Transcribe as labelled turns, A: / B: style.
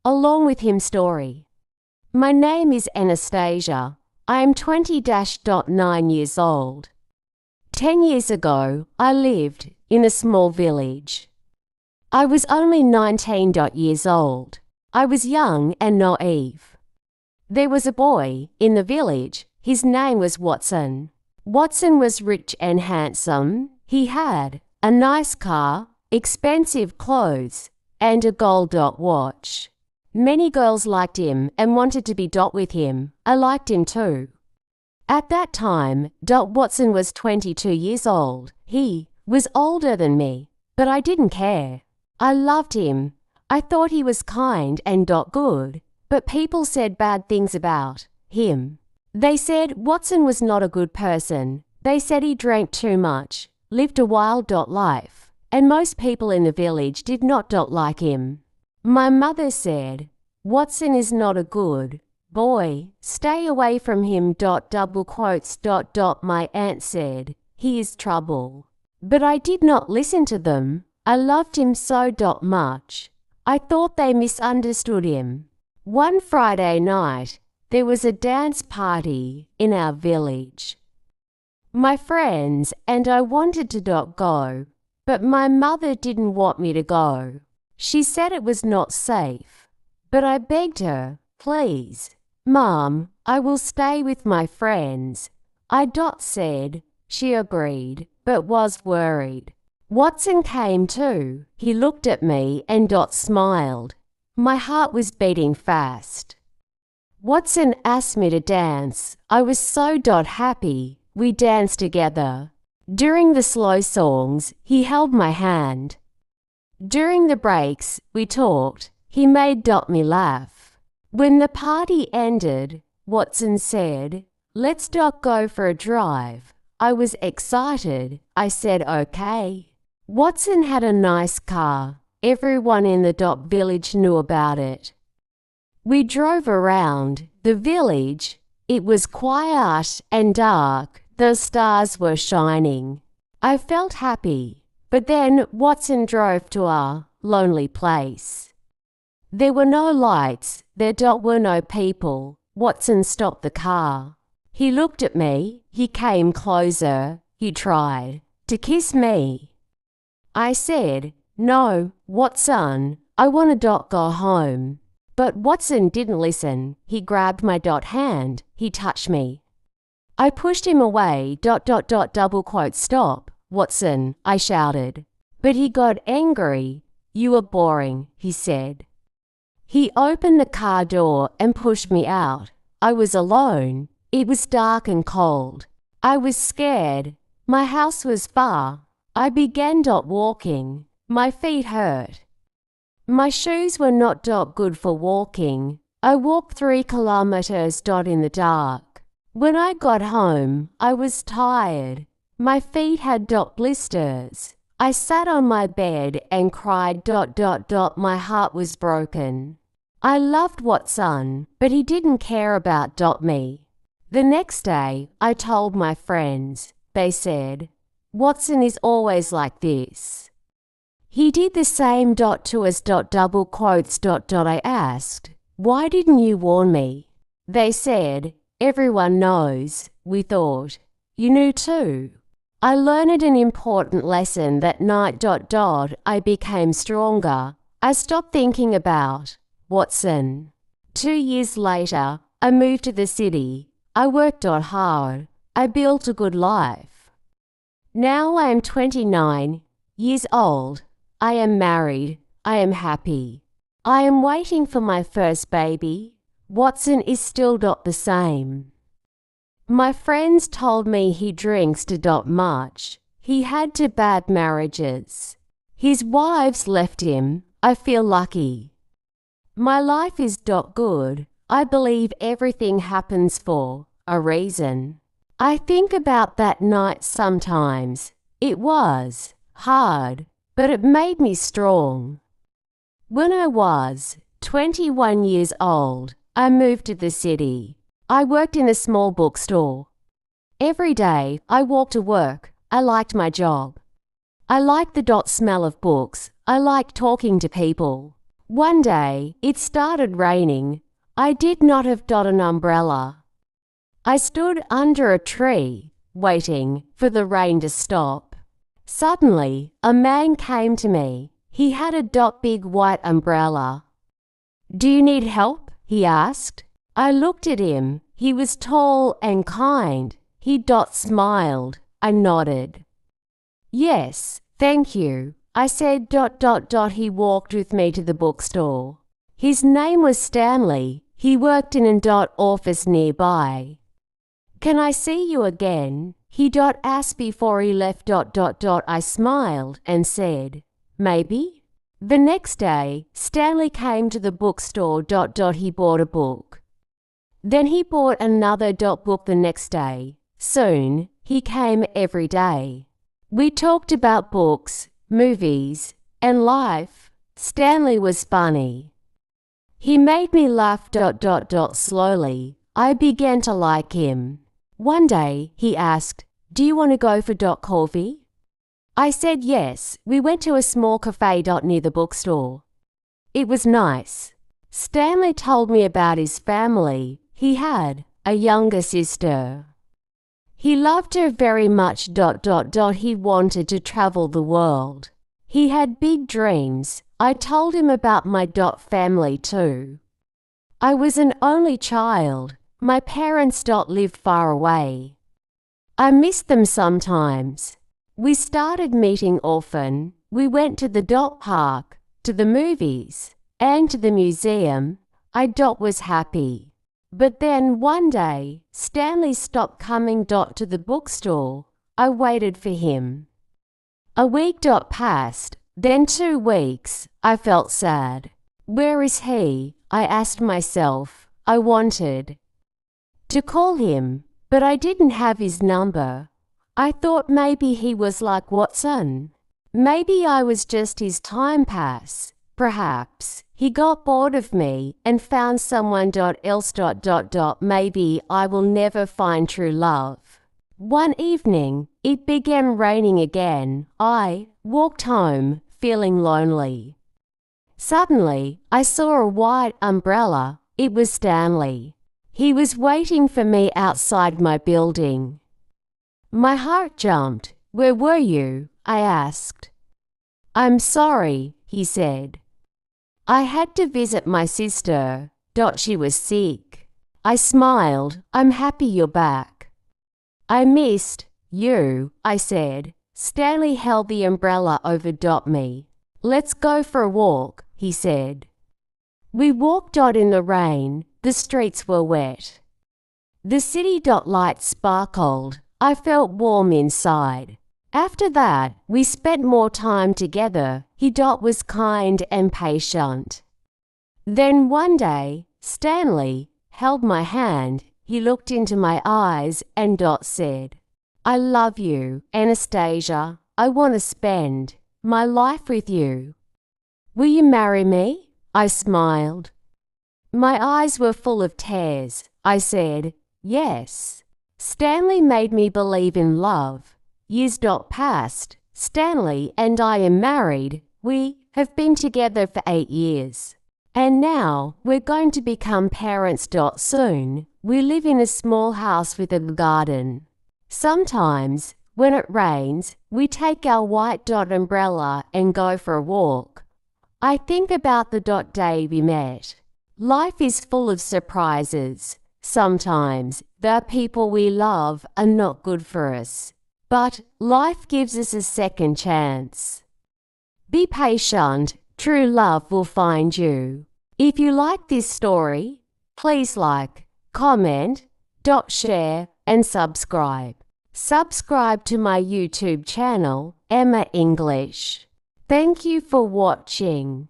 A: along with him story. My name is Anastasia. I am 20-9 years old. 10 years ago, I lived in a small village. I was only 19 years old. I was young and naive. There was a boy in the village. His name was Watson. Watson was rich and handsome. He had a nice car, expensive clothes, and a gold watch. Many girls liked him and wanted to be with him. I liked him too. At that time, Watson was 22 years old. He was older than me, but I didn't care. I loved him. I thought he was kind and good, but people said bad things about him. They said Watson was not a good person. They said he drank too much, lived a wild life, and most people in the village did not like him. My mother said, "Watson is not a good boy. Stay away from him. My aunt said, "He is trouble." But I did not listen to them. I loved him so much. I thought they misunderstood him. One Friday night, there was a dance party in our village. My friends and I wanted to go, but my mother didn't want me to go. She said it was not safe. But I begged her, "Please, Mom, I will stay with my friends." I said. She agreed, but was worried. Watson came too. He looked at me and smiled. My heart was beating fast. Watson asked me to dance. I was so happy. We danced together. During the slow songs, he held my hand. During the breaks, we talked. He made me laugh. When the party ended, Watson said, "Let's go for a drive." I was excited. I said okay. Watson had a nice car. Everyone in the village knew about it. We drove around the village. It was quiet and dark. The stars were shining. I felt happy. But then Watson drove to a lonely place. There were no lights. There were no people. Watson stopped the car. He looked at me. He came closer. He tried to kiss me. I said, "No, Watson, I want to go home." But Watson didn't listen. He grabbed my hand. He touched me. I pushed him away. Stop, Watson, I shouted. But he got angry. "You are boring," he said. He opened the car door and pushed me out. I was alone. It was dark and cold. I was scared. My house was far. I began walking. My feet hurt. My shoes were not good for walking. I walked 3 kilometers in the dark. When I got home, I was tired. My feet had blisters. I sat on my bed and cried. My heart was broken. I loved Watson, but he didn't care about me. The next day, I told my friends. They said, "Watson is always like this." He did the same to us. I asked, "Why didn't you warn me?" They said, "Everyone knows." We thought, "You knew too." I learned an important lesson that night. I became stronger. I stopped thinking about Watson. 2 years later, I moved to the city. I worked hard. I built a good life. Now I am 29 years old. I am married. I am happy. I am waiting for my first baby. Watson is still the same. My friends told me he drinks much. He had 2 bad marriages. His wives left him. I feel lucky. My life is good. I believe everything happens for a reason. I think about that night sometimes. It was hard, but it made me strong. When I was 21 years old, I moved to the city. I worked in a small bookstore. Every day, I walked to work. I liked my job. I liked the smell of books. I liked talking to people. One day, it started raining. I did not have an umbrella. I stood under a tree, waiting for the rain to stop. Suddenly, a man came to me. He had a big white umbrella. "Do you need help?" he asked. I looked at him. He was tall and kind. He smiled. I nodded. "Yes, thank you," I said. He walked with me to the bookstore. His name was Stanley. He worked in an office nearby. "Can I see you again?" he asked before he left. I smiled and said, "Maybe." The next day, Stanley came to the bookstore. He bought a book. Then he bought another book the next day. Soon, he came every day. We talked about books, movies, and life. Stanley was funny. He made me laugh. Slowly, I began to like him. One day, he asked, "Do you want to go for coffee?" I said yes. We went to a small cafe near the bookstore. It was nice. Stanley told me about his family. He had a younger sister. He loved her very much. He wanted to travel the world. He had big dreams. I told him about my family too. I was an only child. My parents lived far away. I missed them sometimes. We started meeting often. We went to the park, to the movies, and to the museum. I was happy. But then one day, Stanley stopped coming to the bookstore. I waited for him. A week passed, then 2 weeks. I felt sad. Where is he? I asked myself. I wanted to call him, but I didn't have his number. I thought maybe he was like Watson. Maybe I was just his time pass. Perhaps he got bored of me and found someone else. Maybe I will never find true love. One evening, it began raining again. I walked home, feeling lonely. Suddenly, I saw a white umbrella. It was Stanley. He was waiting for me outside my building. My heart jumped. "Where were you?" I asked. "I'm sorry," he said. "I had to visit my sister. She was sick." I smiled. "I'm happy you're back." "I missed you," I said. Stanley held the umbrella over me. "Let's go for a walk," he said. We walked in the rain. The streets were wet. The city lights sparkled. I felt warm inside. After that, we spent more time together. He was kind and patient. Then one day, Stanley held my hand. He looked into my eyes and said, "I love you, Anastasia. I want to spend my life with you. Will you marry me?" I smiled. My eyes were full of tears. I said, "Yes." Stanley made me believe in love. Years passed. Stanley and I are married. We have been together for 8 years. And now we're going to become parents. Soon. We live in a small house with a garden. Sometimes, when it rains, we take our white umbrella and go for a walk. I think about the day we met. Life is full of surprises. Sometimes, the people we love are not good for us. But life gives us a second chance. Be patient. True love will find you. If you like this story, please like, comment, share, and subscribe. Subscribe to my YouTube channel, Emma English. Thank you for watching.